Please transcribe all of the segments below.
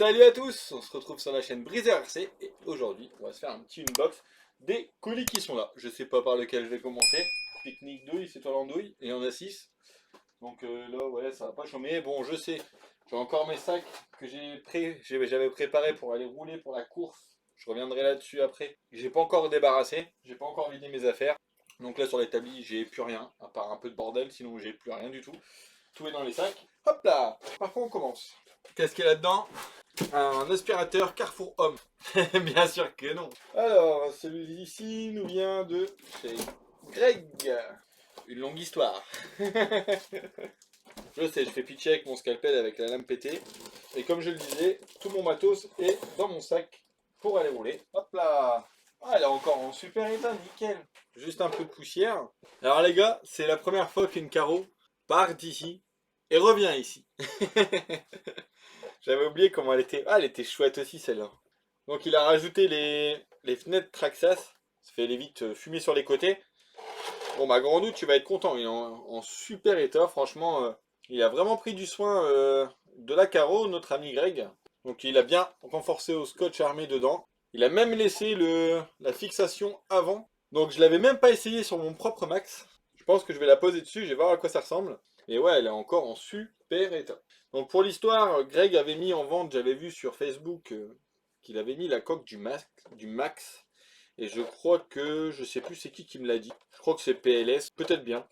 Salut à tous, on se retrouve sur la chaîne Brisé RC et aujourd'hui on va se faire un petit unbox des colis qui sont là. Je sais pas par lequel je vais commencer. Pique-nique douille, c'est toi l'andouille, et il y en a 6. Donc là ouais ça va pas chômer. Bon je sais, j'ai encore mes sacs que j'avais préparés pour aller rouler pour la course. Je reviendrai là-dessus après. J'ai pas encore débarrassé, j'ai pas encore vidé mes affaires. Donc là sur l'établi j'ai plus rien, à part un peu de bordel, sinon j'ai plus rien du tout. Tout est dans les sacs. Hop là. Par contre on commence. Qu'est-ce qu'il y a là-dedans? Un aspirateur Carrefour Homme. Bien sûr que non. Alors, celui-ci nous vient de chez Greg. Une longue histoire. Je sais, je fais pitcher avec mon scalpel avec la lame pétée. Et comme je le disais, tout mon matos est dans mon sac pour aller rouler. Hop là. Ah, elle est encore en super état, nickel. Juste un peu de poussière. Alors les gars, c'est la première fois qu'une carreau part d'ici et revient ici. J'avais oublié comment elle était. Ah, elle était chouette aussi celle-là. Donc il a rajouté les fenêtres Traxxas. Ça fait les vitres fumées sur les côtés. Bon bah grand doute, tu vas être content. Il est en super état. Franchement, il a vraiment pris du soin de la carreau, notre ami Greg. Donc il a bien renforcé au scotch armé dedans. Il a même laissé la fixation avant. Donc je l'avais même pas essayé sur mon propre max. Je pense que je vais la poser dessus, je vais voir à quoi ça ressemble. Et ouais, elle est encore en super état. Donc pour l'histoire, Greg avait mis en vente, j'avais vu sur Facebook qu'il avait mis la coque du Max. Et je crois que, je sais plus c'est qui me l'a dit. Je crois que c'est PLS, peut-être bien.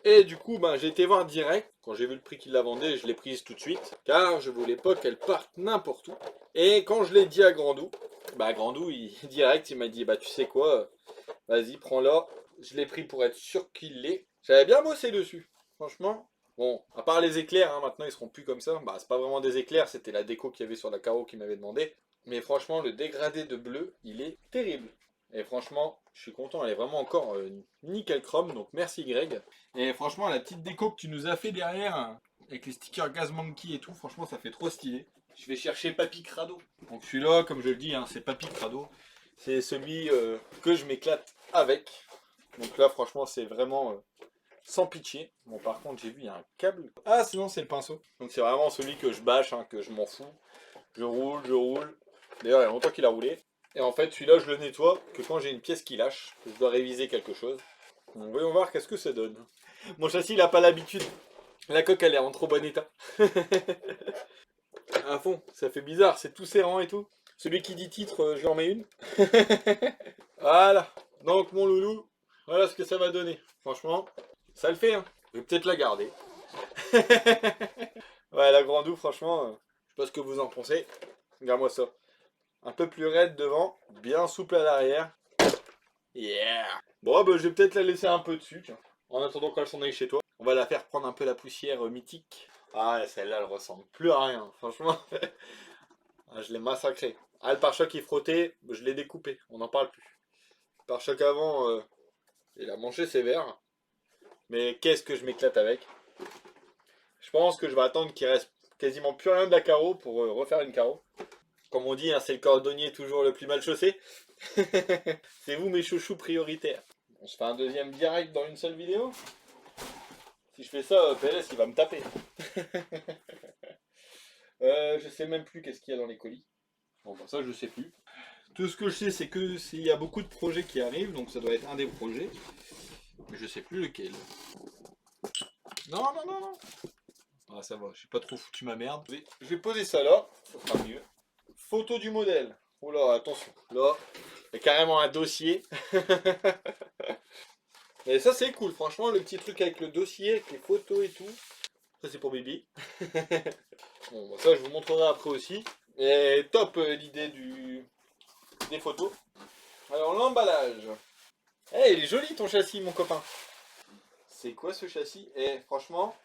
Et du coup, ben, j'ai été voir direct. Quand j'ai vu le prix qu'il la vendait, je l'ai prise tout de suite. Car je voulais pas qu'elle parte n'importe où. Et quand je l'ai dit à Grandou, bah Grandou, direct, il m'a dit, bah tu sais quoi, vas-y, prends-la. Je l'ai pris pour être sûr qu'il l'est. J'avais bien bossé dessus, franchement. Bon, à part les éclairs, hein, maintenant ils seront plus comme ça. Bah, c'est pas vraiment des éclairs, c'était la déco qu'il y avait sur la carreau qui m'avait demandé. Mais franchement, le dégradé de bleu, il est terrible. Et franchement, je suis content, elle est vraiment encore nickel chrome, donc merci Greg. Et franchement, la petite déco que tu nous as fait derrière, avec les stickers Gaz Monkey et tout, franchement, ça fait trop stylé. Je vais chercher Papy Crado. Donc celui-là, comme je le dis, hein, c'est Papy Crado. C'est celui que je m'éclate avec. Donc là, franchement, c'est vraiment sans pitié. Bon, par contre, j'ai vu, il y a un câble. Ah, sinon, c'est le pinceau. Donc c'est vraiment celui que je bâche, hein, que je m'en fous. Je roule, je roule. D'ailleurs, il y a longtemps qu'il a roulé. Et en fait, celui-là, je le nettoie que quand j'ai une pièce qui lâche, que je dois réviser quelque chose. Donc voyons voir qu'est-ce que ça donne. Mon châssis, il n'a pas l'habitude. La coque, elle est en trop bon état. À fond, ça fait bizarre, c'est tout serrant et tout. Celui qui dit titre, je lui en mets une. Voilà. Donc mon loulou, voilà ce que ça va donner. Franchement, ça le fait, hein. Je vais peut-être la garder. Ouais, la Grandou, franchement, je sais pas ce que vous en pensez. Regarde-moi ça. Un peu plus raide devant, bien souple à l'arrière. Yeah. Bon, bah, je vais peut-être la laisser un peu dessus, tiens. En attendant qu'elle s'en aille chez toi. On va la faire prendre un peu la poussière mythique. Ah, celle-là, elle ressemble plus à rien, franchement. Ah, je l'ai massacré. Ah, le pare-choc qui frottait, je l'ai découpé, on n'en parle plus. Le pare-choc avant, il a mangé sévère. Mais qu'est-ce que je m'éclate avec. Je pense que je vais attendre qu'il reste quasiment plus rien de la carreau pour refaire une carreau. Comme on dit, hein, c'est le cordonnier toujours le plus mal chaussé. C'est vous mes chouchous prioritaires. On se fait un deuxième direct dans une seule vidéo. Si je fais ça, PLS il va me taper. Je sais même plus qu'est-ce qu'il y a dans les colis. Bon bah ça je sais plus. Tout ce que je sais c'est que s'il y a beaucoup de projets qui arrivent, donc ça doit être un des projets. Mais je sais plus lequel. Non, non, non, non. Ah ça va, j'ai pas trop foutu ma merde. Je vais poser ça là, ça sera mieux. Photo du modèle. Oh là, attention. Là, il y a carrément un dossier. Et ça c'est cool, franchement, le petit truc avec le dossier, avec les photos et tout. Ça c'est pour Bibi. Bon, bah, ça je vous montrerai après aussi. Et top l'idée des photos. Alors l'emballage. Eh, il est joli ton châssis mon copain. C'est quoi ce châssis? Eh, franchement,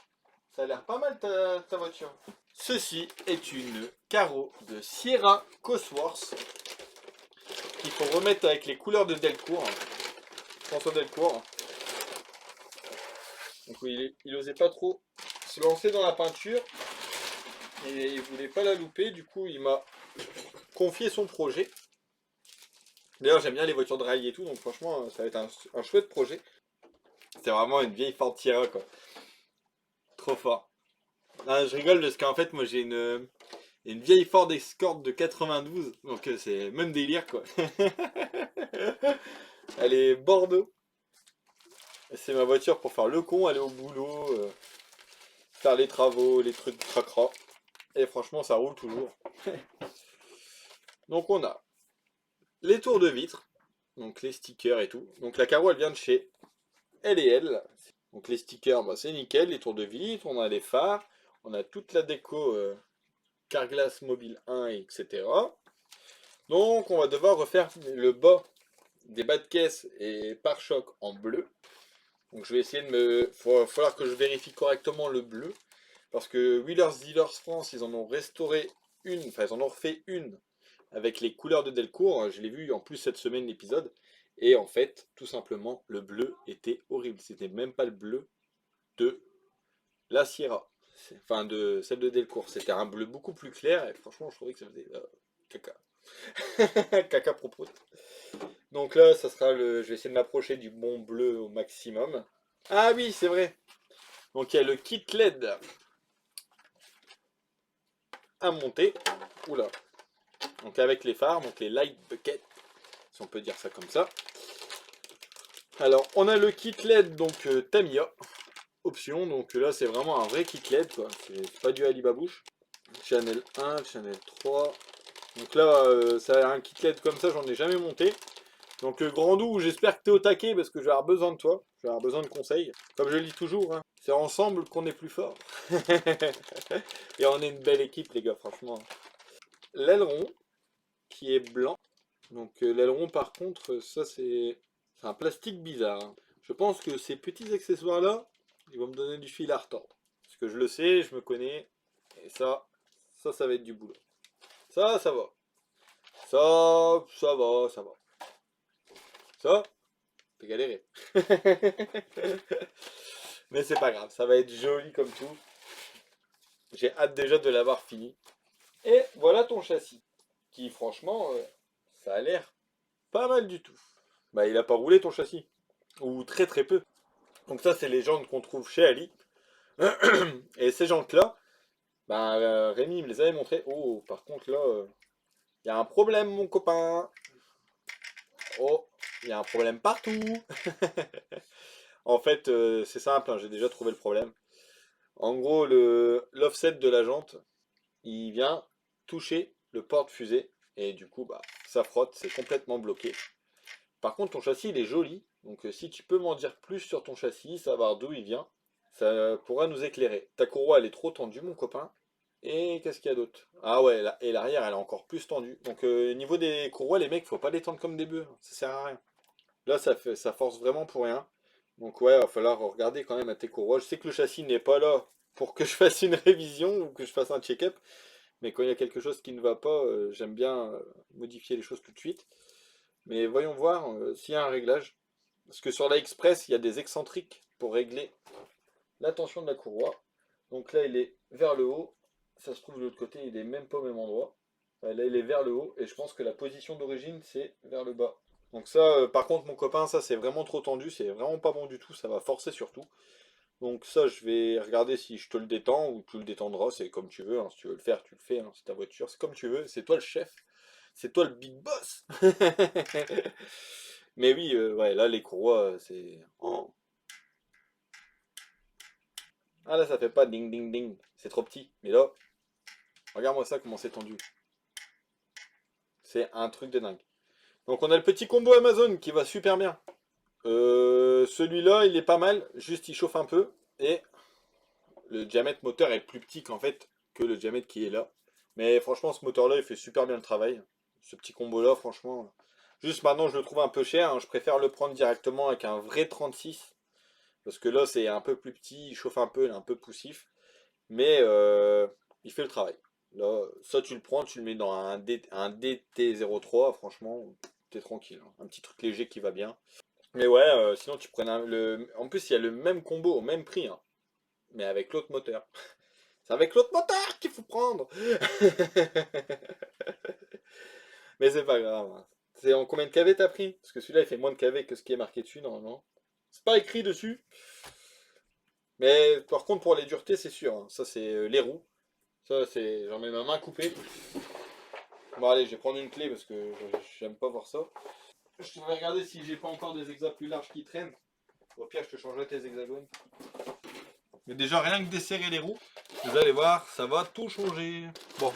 ça a l'air pas mal ta voiture. Ceci est une carreau de Sierra Cosworth qu'il faut remettre avec les couleurs de Delcourt. François Delcourt. Donc il osait pas trop se lancer dans la peinture et il voulait pas la louper. Du coup, il m'a confié son projet. D'ailleurs, j'aime bien les voitures de rallye et tout, donc franchement, ça va être un chouette projet. C'est vraiment une vieille Ford Sierra, quoi. Trop fort. Ah, je rigole parce qu'en fait, moi, j'ai Et une vieille Ford Escort de 92. Donc c'est même délire quoi. Elle est Bordeaux. C'est ma voiture pour faire le con, aller au boulot, faire les travaux, les trucs cracra. Et franchement, ça roule toujours. Donc on a les tours de vitre, donc les stickers et tout. Donc la Caro, elle vient de chez L&L. Donc les stickers, bah, c'est nickel. Les tours de vitre, on a les phares, on a toute la déco Carglass Mobile 1, etc. Donc on va devoir refaire le bas des bas de caisse et pare-choc en bleu. Donc je vais essayer de me... Il va falloir que je vérifie correctement le bleu. Parce que Wheelers Dealers France, ils en ont restauré une, enfin ils en ont refait une avec les couleurs de Delcourt. Je l'ai vu en plus cette semaine l'épisode. Et en fait, tout simplement, le bleu était horrible. C'était même pas le bleu de la Sierra. Enfin, de celle de Delcourt. C'était un bleu beaucoup plus clair. Et franchement, je trouvais que ça faisait caca. Caca propos. Donc là, ça sera le. Je vais essayer de m'approcher du bon bleu au maximum. Ah oui, c'est vrai. Donc il y a le kit LED à monter. Oula. Donc avec les phares, donc les light buckets, si on peut dire ça comme ça. Alors on a le kit LED donc Tamiya option, donc là c'est vraiment un vrai kit LED quoi, c'est pas du Alibabouche. Channel 1, Channel 3. Donc là ça a un kit LED comme ça, j'en ai jamais monté. Donc Grandou, j'espère que tu es au taquet parce que je vais avoir besoin de toi, je vais avoir besoin de conseils. Comme je le dis toujours, hein, c'est ensemble qu'on est plus fort. Et on est une belle équipe les gars, franchement. L'aileron qui est blanc. Donc l'aileron par contre, ça c'est un plastique bizarre. Je pense que ces petits accessoires là, ils vont me donner du fil à retordre. Parce que je le sais, je me connais. Et ça va être du boulot. Ça va. Ça va, ça va. Ça, t'es galéré. Mais c'est pas grave, ça va être joli comme tout. J'ai hâte déjà de l'avoir fini. Et voilà ton châssis. Qui franchement, ça a l'air pas mal du tout. Bah il a pas roulé ton châssis. Ou très très peu. Donc ça, c'est les jantes qu'on trouve chez Ali. Et ces jantes-là, ben, Rémi me les avait montrées. Oh, par contre là, il y a un problème mon copain. Oh, il y a un problème partout. En fait, c'est simple, hein, j'ai déjà trouvé le problème. En gros, l'offset de la jante, il vient toucher le porte-fusée. Et du coup, bah, ça frotte, c'est complètement bloqué. Par contre, ton châssis, il est joli. Donc si tu peux m'en dire plus sur ton châssis, savoir d'où il vient, ça pourra nous éclairer. Ta courroie, elle est trop tendue, mon copain. Et qu'est-ce qu'il y a d'autre? Ah ouais, et l'arrière, elle est encore plus tendue. Donc niveau des courroies, les mecs, faut pas les tendre comme des bœufs. Ça sert à rien. Là, ça force vraiment pour rien. Donc ouais, va falloir regarder quand même à tes courroies. Je sais que le châssis n'est pas là pour que je fasse une révision ou que je fasse un check-up. Mais quand il y a quelque chose qui ne va pas, j'aime bien modifier les choses tout de suite. Mais voyons voir s'il y a un réglage. Parce que sur la Express, il y a des excentriques pour régler la tension de la courroie. Donc là, il est vers le haut. Ça se trouve de l'autre côté, il est même pas au même endroit. Ouais, là, il est vers le haut. Et je pense que la position d'origine, c'est vers le bas. Donc ça, par contre, mon copain, ça, c'est vraiment trop tendu. C'est vraiment pas bon du tout. Ça va forcer surtout. Donc ça, je vais regarder si je te le détends ou tu le détendras. C'est comme tu veux, hein. Si tu veux le faire, tu le fais, hein. C'est ta voiture. C'est comme tu veux. C'est toi le chef. C'est toi le big boss. Mais oui, ouais, là, les courroies, c'est... Oh. Ah là, ça fait pas ding ding ding. C'est trop petit. Mais là, regarde-moi ça, comment c'est tendu. C'est un truc de dingue. Donc on a le petit combo Amazon qui va super bien. Celui-là, il est pas mal. Juste, il chauffe un peu. Et le diamètre moteur est plus petit qu'en fait que le diamètre qui est là. Mais franchement, ce moteur-là, il fait super bien le travail. Ce petit combo-là, franchement. Juste maintenant, je le trouve un peu cher, hein. Je préfère le prendre directement avec un vrai 36. Parce que là, c'est un peu plus petit, il chauffe un peu, il est un peu poussif. Mais il fait le travail. Là, ça, tu le prends, tu le mets dans un DT03. Franchement, t'es tranquille, hein. Un petit truc léger qui va bien. Mais ouais, sinon, tu prenais En plus, il y a le même combo au même prix, hein, mais avec l'autre moteur. C'est avec l'autre moteur qu'il faut prendre. Mais c'est pas grave, hein. C'est en combien de kV t'as pris? Parce que celui-là il fait moins de kV que ce qui est marqué dessus normalement. C'est pas écrit dessus. Mais par contre pour les duretés c'est sûr, hein. Ça c'est les roues. Ça, c'est... J'en mets ma main coupée. Bon, allez, je vais prendre une clé parce que j'aime pas voir ça. Je vais regarder si j'ai pas encore des hexas plus larges qui traînent. Au pire, je te changerai tes hexagones. Mais déjà, rien que desserrer les roues, vous allez voir, ça va tout changer. Bon.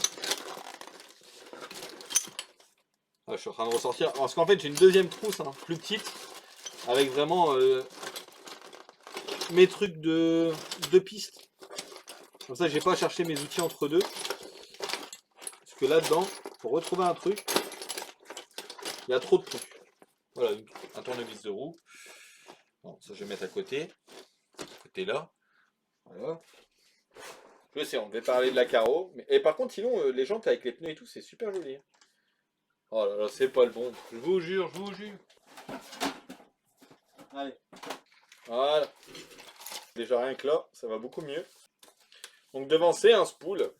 Ah, je suis en train de ressortir. Parce qu'en fait, j'ai une deuxième trousse, hein, plus petite, avec vraiment mes trucs de piste. Comme ça, j'ai pas à chercher mes outils entre deux. Parce que là-dedans, pour retrouver un truc, il y a trop de trucs. Voilà, un tournevis de roue. Bon, ça, je vais mettre à côté. Côté là. Voilà. Je sais, on devait parler de la carreau. Mais... Et par contre, sinon, les jantes avec les pneus et tout, c'est super joli. Oh là là, c'est pas le bon. Je vous jure, je vous jure. Allez. Voilà. Déjà rien que là, ça va beaucoup mieux. Donc devant, c'est un spool.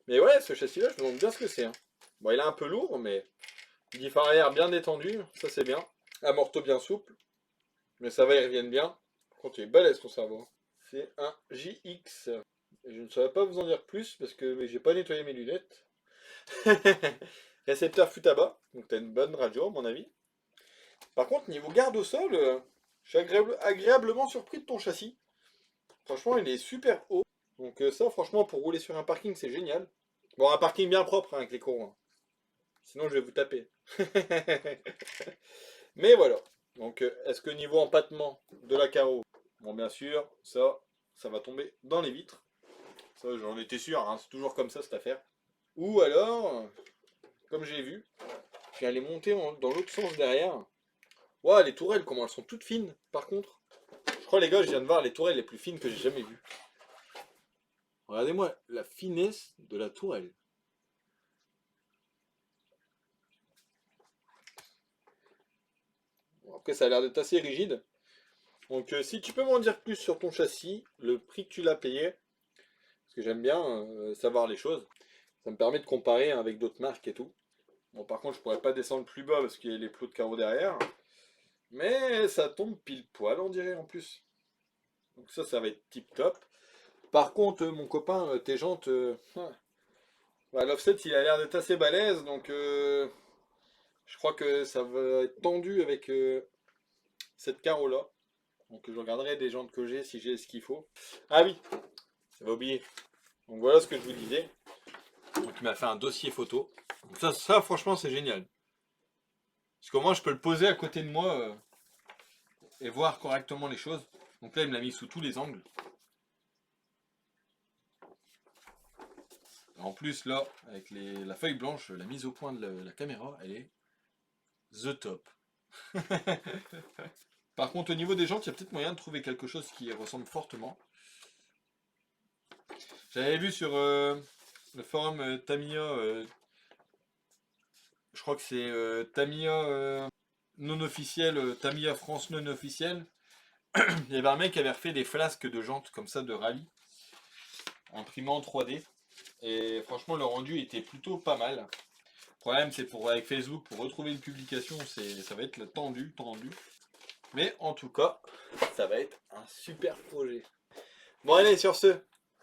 Mais ouais, ce châssis-là, je me demande bien ce que c'est. Hein. Bon, il est un peu lourd, mais diff arrière bien détendu, ça c'est bien. Amorto bien souple. Mais ça va, ils reviennent bien. Par contre, il est balèze ton cerveau. C'est un JX. Et je ne saurais pas vous en dire plus parce que j'ai pas nettoyé mes lunettes. Récepteur fut à bas, donc t'as une bonne radio à mon avis. Par contre, niveau garde au sol, je suis agréablement surpris de ton châssis. Franchement, il est super haut. Donc ça, franchement, pour rouler sur un parking, c'est génial. Bon, un parking bien propre hein, avec les courants. Sinon, je vais vous taper. Mais voilà. Donc, est-ce que niveau empattement de la carreau, bon, bien sûr, ça va tomber dans les vitres. Ça, j'en étais sûr, hein, c'est toujours comme ça cette affaire. Ou alors, comme j'ai vu, je vais aller monter dans l'autre sens derrière. Waouh, les tourelles, comment elles sont toutes fines, par contre. Je crois, les gars, je viens de voir les tourelles les plus fines que j'ai jamais vues. Regardez-moi la finesse de la tourelle. Bon, après, ça a l'air d'être assez rigide. Donc, si tu peux m'en dire plus sur ton châssis, le prix que tu l'as payé, parce que j'aime bien savoir les choses. Ça me permet de comparer avec d'autres marques et tout. Bon, par contre, je pourrais pas descendre plus bas parce qu'il y a les plots de carreaux derrière. Mais ça tombe pile poil, on dirait en plus. Donc ça va être tip top. Par contre, mon copain, tes jantes, bah, l'offset il a l'air d'être assez balèze, donc je crois que ça va être tendu avec cette carreau là. Donc je regarderai des jantes que j'ai si j'ai ce qu'il faut. Ah oui, ça va oublier. Donc voilà ce que je vous disais. Donc il m'a fait un dossier photo. Donc ça franchement c'est génial. Parce que moi je peux le poser à côté de moi et voir correctement les choses. Donc là il me l'a mis sous tous les angles. En plus là, avec la feuille blanche, la mise au point de la caméra, elle est the top. Par contre au niveau des jantes, il y a peut-être moyen de trouver quelque chose qui ressemble fortement. J'avais vu sur le forum Tamiya, je crois que c'est Tamiya non officiel, Tamiya France non officiel. Il y avait un mec qui avait refait des flasques de jantes comme ça de rallye, imprimées en 3D. Et franchement le rendu était plutôt pas mal. Le problème c'est avec Facebook, pour retrouver une publication, ça va être tendu. Mais en tout cas, ça va être un super projet. Bon allez, sur ce,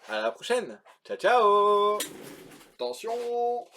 à la prochaine. Ciao ciao. Attention.